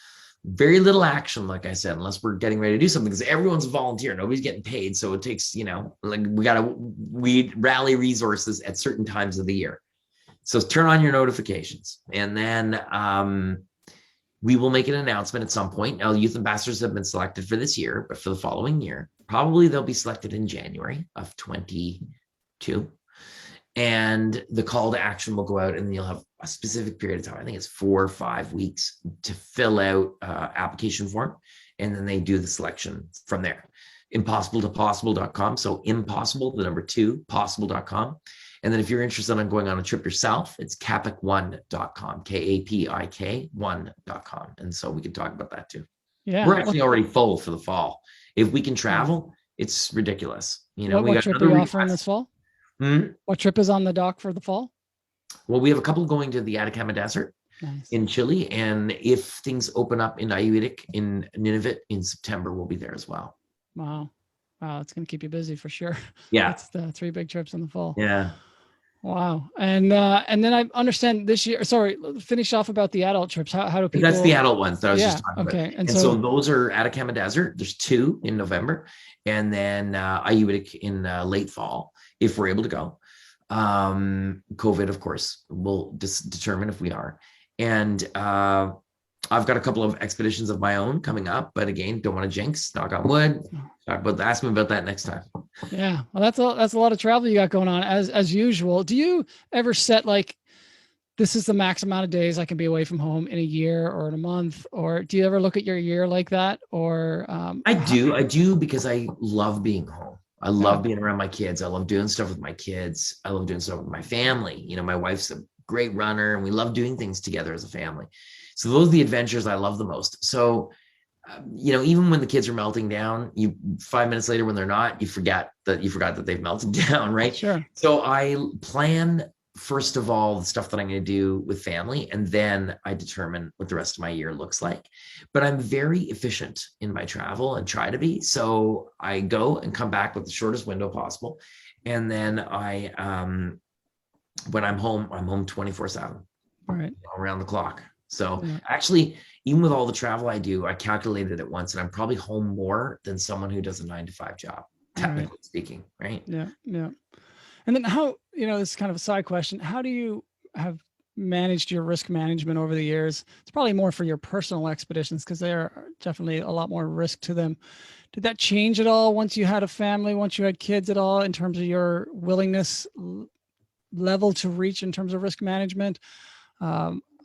Very little action, like I said, unless we're getting ready to do something, because everyone's a volunteer. Nobody's getting paid. So it takes, we rally resources at certain times of the year. So turn on your notifications, and then we will make an announcement at some point. Now, youth ambassadors have been selected for this year, but for the following year, probably they'll be selected in January of 2022. And the call to action will go out, and you'll have a specific period of time. I think it's 4 or 5 weeks to fill out application form. And then they do the selection from there. Impossible2Possible.com. So impossible, the number 2, possible.com. And then if you're interested in going on a trip yourself, it's kapik1.com, KAPIK1.com. And so we can talk about that too. Yeah. We're actually already full for the fall. If we can travel, it's ridiculous. What trip are you offering this fall? What trip is on the dock for the fall? Well, we have a couple going to the Atacama Desert in Chile. And if things open up in Ayuitik in Nunavut in September, we'll be there as well. Wow. It's going to keep you busy for sure. Yeah. That's the 3 big trips in the fall. Yeah. Wow. And then I understand this year, finish off about the adult trips. How do people? That's the adult ones that I was just talking about. Okay. And so those are Atacama Desert. There's 2 in November, and then Ayuitik in late fall, if we're able to go. COVID, of course, will determine if we are. And I've got a couple of expeditions of my own coming up, but again, don't want to jinx, knock on wood. But ask me about that next time. Yeah. Well, that's a lot of travel you got going on as usual. Do you ever set this is the max amount of days I can be away from home in a year or in a month? Or do you ever look at your year like that? Or I do because I love being home. I love being around my kids. I love doing stuff with my kids. I love doing stuff with my family. My wife's a great runner, and we love doing things together as a family. So those are the adventures I love the most. So, even when the kids are melting down, 5 minutes later when they're not, you forgot that they've melted down, right? Sure. So I plan, first of all, the stuff that I'm going to do with family, and then I determine what the rest of my year looks like. But I'm very efficient in my travel and try to be. So I go and come back with the shortest window possible. And then when I'm home 24/7, right, around the clock. So actually, even with all the travel I do, I calculated it once, and I'm probably home more than someone who does a 9-to-5 job, technically speaking, right? Yeah. And then how, this is kind of a side question. How do you have managed your risk management over the years? It's probably more for your personal expeditions, because there are definitely a lot more risk to them. Did that change at all once you had a family, once you had kids at all, in terms of your willingness level to reach in terms of risk management?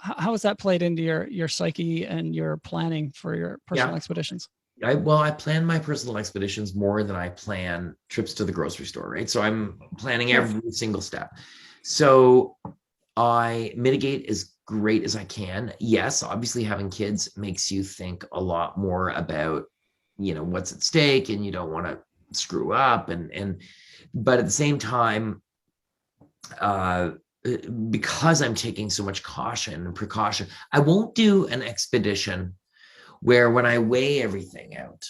How has that played into your psyche and your planning for your personal expeditions? I plan my personal expeditions more than I plan trips to the grocery store, right? So I'm planning every single step. So I mitigate as great as I can. Yes, obviously having kids makes you think a lot more about, what's at stake, and you don't want to screw up. But at the same time, because I'm taking so much caution and precaution, I won't do an expedition where when I weigh everything out,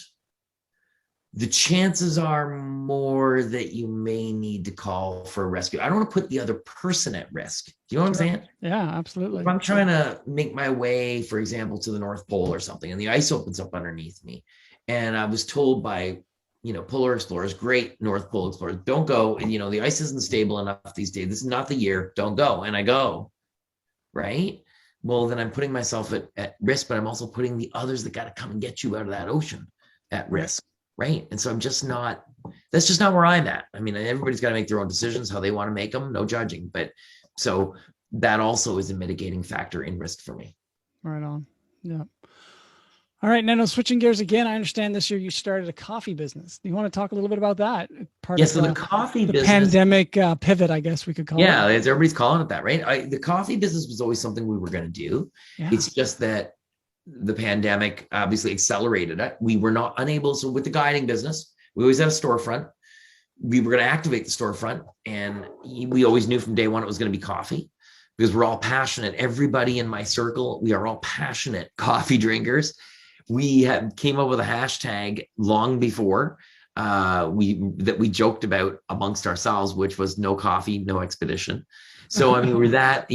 the chances are more that you may need to call for a rescue. I don't want to put the other person at risk. Do you know what I'm saying? Yeah, absolutely. If I'm trying to make my way, for example, to the North Pole or something, and the ice opens up underneath me, and I was told by polar explorers, great North Pole explorers, don't go. And, the ice isn't stable enough these days. This is not the year. Don't go. And I go, right? Well, then I'm putting myself at risk, but I'm also putting the others that got to come and get you out of that ocean at risk, right? And so that's just not where I'm at. I mean, everybody's got to make their own decisions, how they want to make them, no judging. But so that also is a mitigating factor in risk for me. Right on. Yeah. All right, Nano, switching gears again. I understand this year you started a coffee business. Do you want to talk a little bit about that? So the coffee business, pandemic pivot, I guess we could call it. Yeah, everybody's calling it that, right? The coffee business was always something we were going to do. Yeah. It's just that the pandemic obviously accelerated it. We were not unable. So with the guiding business, we always had a storefront. We were going to activate the storefront, and we always knew from day one it was going to be coffee, because we're all passionate. Everybody in my circle, we are all passionate coffee drinkers. We came up with a hashtag long before we joked about amongst ourselves, which was no coffee, no expedition. So I mean, we're that,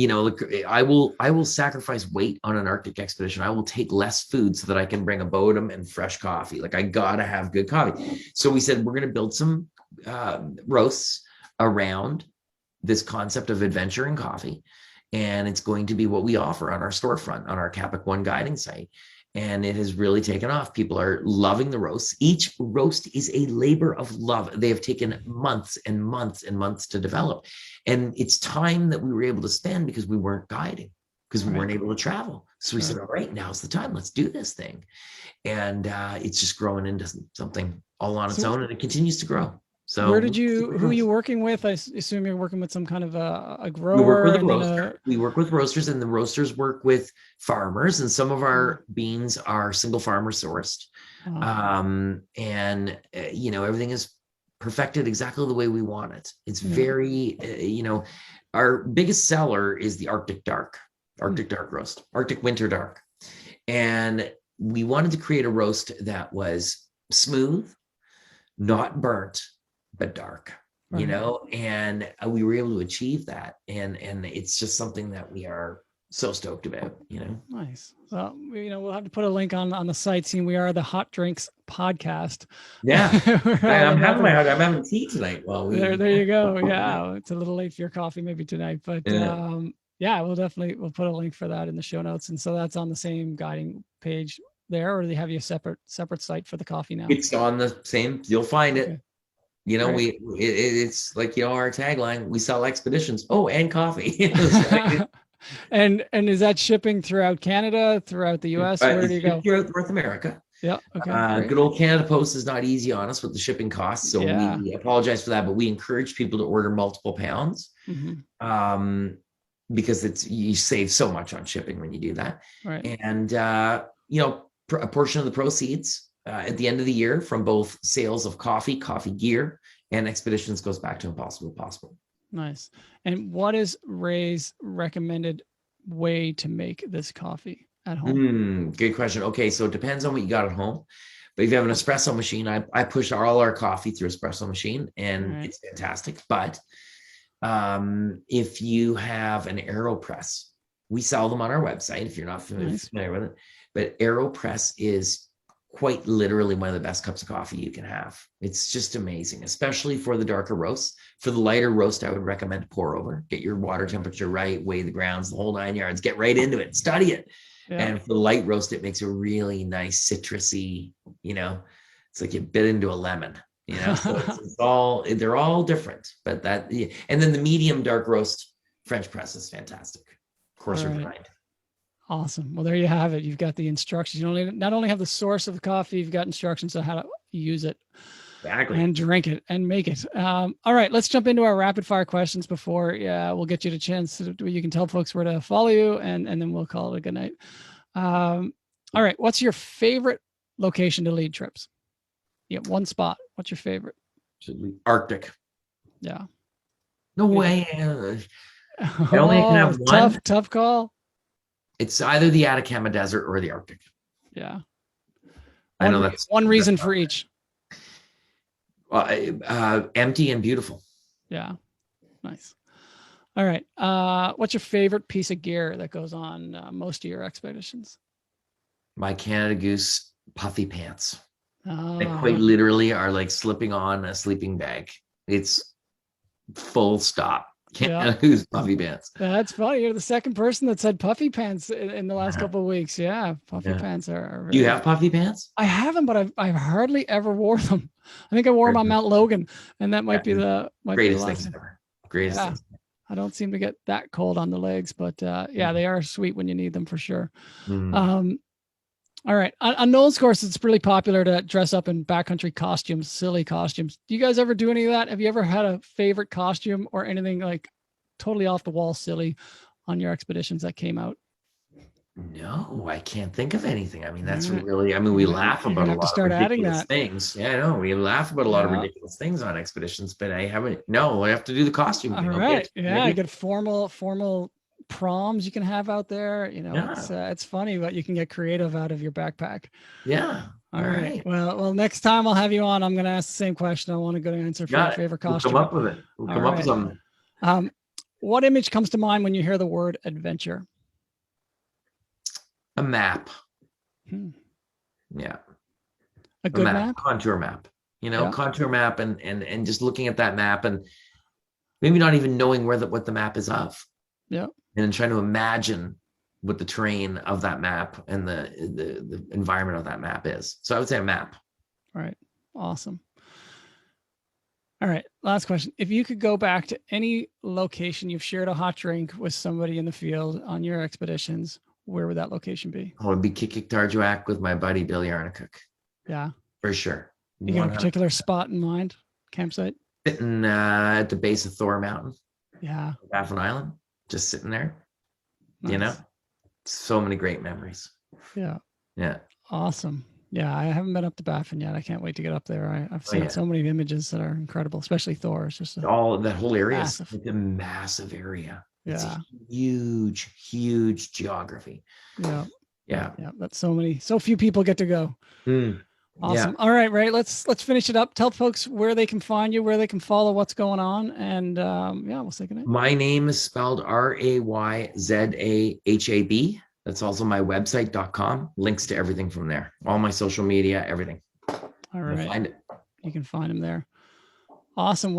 I will sacrifice weight on an Arctic expedition. I will take less food so that I can bring a Bodum and fresh coffee. Like, I gotta have good coffee. So we said we're going to build some roasts around this concept of adventure and coffee, and it's going to be what we offer on our storefront on our Capic One guiding site. And it has really taken off. People are loving the roasts. Each roast is a labor of love. They have taken months and months and months to develop. And it's time that we were able to spend because we weren't guiding, because we weren't able to travel. So we said, all right, now's the time. Let's do this thing. And it's just growing into something all on its own, and it continues to grow. So who are you working with? I assume you're working with some kind of a grower. We work with a roaster. We work with roasters, and the roasters work with farmers, and some of our beans are single farmer sourced. Everything is perfected exactly the way we want it. It's very, our biggest seller is the Arctic Dark roast, Arctic Winter Dark. And we wanted to create a roast that was smooth, not burnt, but dark, and we were able to achieve that. And it's just something that we are so stoked about, Nice. Well, we'll have to put a link on the site, seeing we are the Hot Drinks podcast. Yeah. I'm having tea tonight. There you go. Yeah. It's a little late for your coffee maybe tonight, but we'll put a link for that in the show notes. And so that's on the same guiding page there, or do they have you a separate site for the coffee now? It's on the same, you'll find it. It's like, our tagline, we sell expeditions. Oh, and coffee. And is that shipping throughout Canada, throughout the US? Where do you go? Throughout North America. Yeah. Okay. Good old Canada Post is not easy on us with the shipping costs. So we apologize for that, but we encourage people to order multiple pounds. Mm-hmm. Because you save so much on shipping when you do that. Right. And, a portion of the proceeds at the end of the year from both sales of coffee gear, and expeditions goes back to impossible2Possible. Nice. And what is Ray's recommended way to make this coffee at home? Good question. Okay, so it depends on what you got at home. But if you have an espresso machine, I push all our coffee through espresso machine, and it's fantastic. But if you have an AeroPress, we sell them on our website if you're not familiar with it. But AeroPress is quite literally one of the best cups of coffee you can have. It's just amazing, especially for the darker roasts. For the lighter roast, I would recommend pour over. Get your water temperature right, weigh the grounds, the whole 9 yards. Get right into it, study it. Yeah. And for the light roast, it makes a really nice citrusy, it's like you bit into a lemon. So they're all different. But and then the medium dark roast French press is fantastic. Coarser grind. Awesome. Well, there you have it. You've got the instructions. You not only have the source of the coffee, you've got instructions on how to use it and drink it and make it. All right, let's jump into our rapid fire questions before we'll get you the chance you can tell folks where to follow you, and then we'll call it a good night. All right. What's your favorite location to lead trips? You have one spot. What's your favorite? Arctic. Yeah. No way. I only can have one. Tough call. It's either the Atacama Desert or the Arctic. Yeah. I know that's one reason for each. Empty and beautiful. Yeah. Nice. All right. What's your favorite piece of gear that goes on most of your expeditions? My Canada Goose puffy pants. They quite literally are like slipping on a sleeping bag. It's full stop. Can't lose puffy pants. That's funny. You're the second person that said puffy pants in the last couple of weeks. Yeah, puffy pants are Do you have puffy pants? I haven't, but I've hardly ever wore them. I think I wore them on Mount Logan, and that might be the greatest things ever. Greatest things. I don't seem to get that cold on the legs, but they are sweet when you need them for sure. All right. On Nolan's course, it's really popular to dress up in backcountry costumes, silly costumes. Do you guys ever do any of that? Have you ever had a favorite costume or anything like totally off the wall silly on your expeditions that came out? No, I can't think of anything. I mean, that's really, we laugh about a lot of ridiculous things. Yeah, I know. We laugh about a lot of ridiculous things on expeditions, but I have to do the costume thing. All right. Yeah, you get formal proms you can have out there. It's funny what you can get creative out of your backpack. Yeah. All right. Well, next time I'll have you on, I'm going to ask the same question. I want a good answer for your favorite costume. We'll come up with it. We'll come up with something. What image comes to mind when you hear the word adventure? A map. Yeah. A good map? Contour map. Contour map and just looking at that map and maybe not even knowing what the map is of. Yeah. And then trying to imagine what the terrain of that map and the environment of that map is. So I would say a map. All right. Awesome. All right. Last question. If you could go back to any location you've shared a hot drink with somebody in the field on your expeditions, where would that location be? Oh, it'd be Kikik-Tarjuak with my buddy Bill Yarnicuk. Yeah. For sure. You got a particular spot in mind? Campsite? Sitting at the base of Thor Mountain. Yeah. Baffin Island. Just sitting there. Nice. So many great memories. Yeah. Yeah. Awesome. Yeah, I haven't been up to Baffin yet. I can't wait to get up there. I've seen so many images that are incredible, especially Thor. It's just that whole area is a massive area. Yeah. It's a huge geography. Yeah. Yeah. That's so few people get to go. Awesome. All right, Ray, let's finish it up. Tell folks where they can find you, where they can follow what's going on. And we'll say goodnight. My name is spelled RayZahab. That's also my website.com. Links to everything from there. All my social media, everything. All right. You can find them there. Awesome. Well,